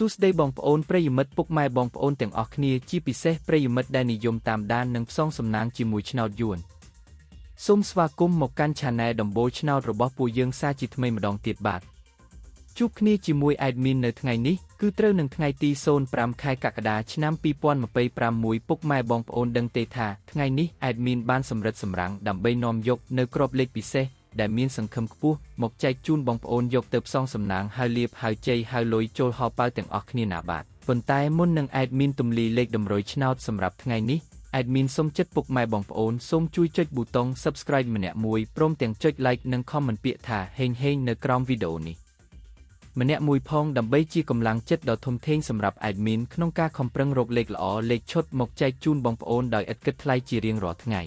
សួស្តីបងប្អូនប្រិយមិត្តពុកម៉ែបងប្អូនទាំងអស់គ្នាជាពិសេសប្រិយមិត្តដែលនិយមតាមដាននិងផ្សងសំណាងជាមួយឆ្នោតយួនសូមស្វាគមន៍មកកាន់ Channel ដំបូលឆ្នោតរបស់ពួកយើងសាជាថ្មីម្ដងទៀតបាទជួបគ្នាជាមួយ Admin នៅថ្ងៃនេះគឺត្រូវនឹងថ្ងៃទី05ខែកក្កដាឆ្នាំ2026ពុកម៉ែបងប្អូនដឹងទេថាថ្ងៃនេះ Admin បានសម្រិតសម្រាំងដើម្បីនាំយកនៅក្របលេខពិសេសដែលមានសង្ឃឹមខ្ពស់មកចែកជូនបងប្អូនយកទៅផ្សងសំណាងហើយលាភហើយជ័យហើយលុយចូលហោប៉ៅទាំងអស់គ្នាណាបាទប៉ុន្តែមុននឹង Admin ទម្លាយលេខតម្រុយឆ្នោតសម្រាប់ថ្ងៃនេះ Admin សូមចិត្តពុកម៉ែបងប្អូនសូមជួយចុចប៊ូតុង Subscribe ម្នាក់មួយព្រមទាំងចុច Like និង Comment ពាក្យថាហេងហេងនៅក្រោមវីដេអូនេះម្នាក់មួយផងដើម្បីជាកម្លាំងចិត្តដ៏ធំធេងសម្រាប់ Admin ក្នុងការខំប្រឹងរកលេខល្អលេខឈុតមកចែកជូនបងប្អូនដោយឥតគិតថ្លៃជារៀងរាល់ថ្ងៃ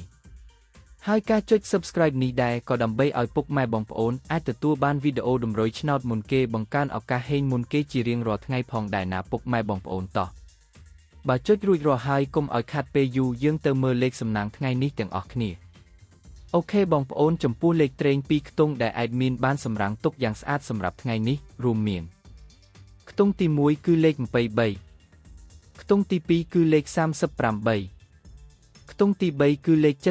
ហើយការចុច Subscribe នេះដែរក៏ដើម្បីឲ្យពុកម៉ែបងប្អូនអាចទទួលបានវីដេអូតម្រុយឆ្នោតមុនគេបង្កើនឱកាសហេងមុនគេជារៀងរាល់ថ្ងៃផងដែរណាពុកម៉ែបងប្អូនតោះបើចុចរួចរាល់ហើយកុំឲ្យខាត់ពេលយូរយើងទៅមើលលេខសំណាងថ្ងៃនេះទាំងអស់គ្នាអូខេបងប្អូនចំពោះលេខត្រេង2ខ្ទង់ដែល Admin បានសម្រាំងទុកយ៉ាងស្អាតសម្រាប់ថ្ងៃនេះរួមមានខ្ទង់ទី1គឺលេខ23ខ្ទង់ទី2គឺលេខ38ខ្ទង់ទី3គឺលេខ71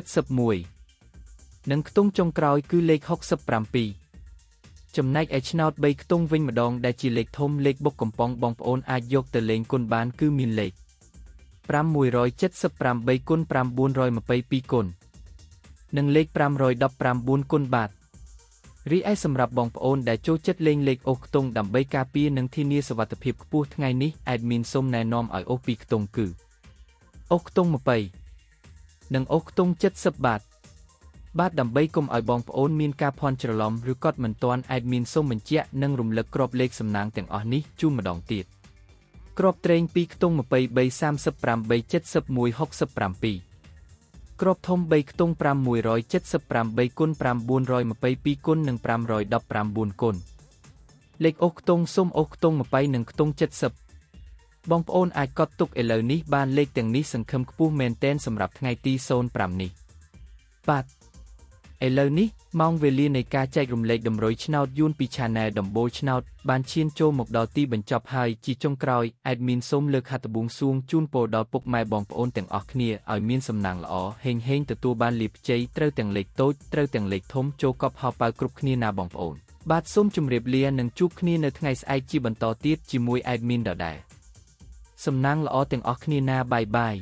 និងខ្ទង់ចុងក្រោយគឺលេខ67ចំណែកឯឆ្នោត3ខ្ទង់វិញម្ដងដែលជាលេខធំលេខបុកកំប៉ុងបងប្អូនអាចយកទៅលេងគុណបានគឺមានលេខ578គុណ922គុណនិងលេខ519គុណបាទរីឯសម្រាប់បងប្អូនដែលចូលចិត្តលេងលេខអូសខ្ទង់ដើម្បីការពារនិងធានាសុវត្ថិភាពខ្ពស់ថ្ងៃនេះ Admin សូមណែនាំឲ្យអូស2ខ្ទង់គឺអូសខ្ទង់20និងអូសខ្ទង់70បាទដើម្បីកុំឲ្យបងប្អូនមានការភ័ន្តច្រឡំឬកត់មិនទាន់ Admin សូមបញ្ជាក់និងរំលឹកក្របលេខសំណាងទាំងអស់នេះជូនម្ដងទៀតក្របត្រេង2ខ្ទង់23 38 71 67ក្របធំ3ខ្ទង់578គុណ922គុណនិង519គុណលេខអូសខ្ទង់សូមអូសខ្ទង់20និងខ្ទង់70បងប្អូនអាចកត់ទុកឥឡូវនេះបានលេខទាំងនេះសង្ឃឹមខ្ពស់មែនទែនសម្រាប់ថ្ងៃទី05នេះបាទឥឡូវនេះម៉ោងវេលានៃការចែករំលែកតម្រុយឆ្នោតយួនពី Channel ដំបូលឆ្នោតបានឈានចូលមកដល់ទីបញ្ចប់ហើយជាចុងក្រោយ Admin សូមលើកហត្ថបួងសួងជូនពរដល់ពុកម៉ែបងប្អូនទាំងអស់គ្នាឲ្យមានសំណាងល្អហេងហេងទទួលបានលាភជ័យត្រូវទាំងលេខតូចត្រូវទាំងលេខធំចូលកប់ហោប៉ៅគ្រប់គ្នាណាបងប្អូនបាទសូមជម្រាបលានិងជួបគ្នានៅថ្ងៃស្អែកជាបន្តទៀតជាមួយ Admin ដដែលសំណាងល្អទាំងអស់គ្នាណាបាយបាយ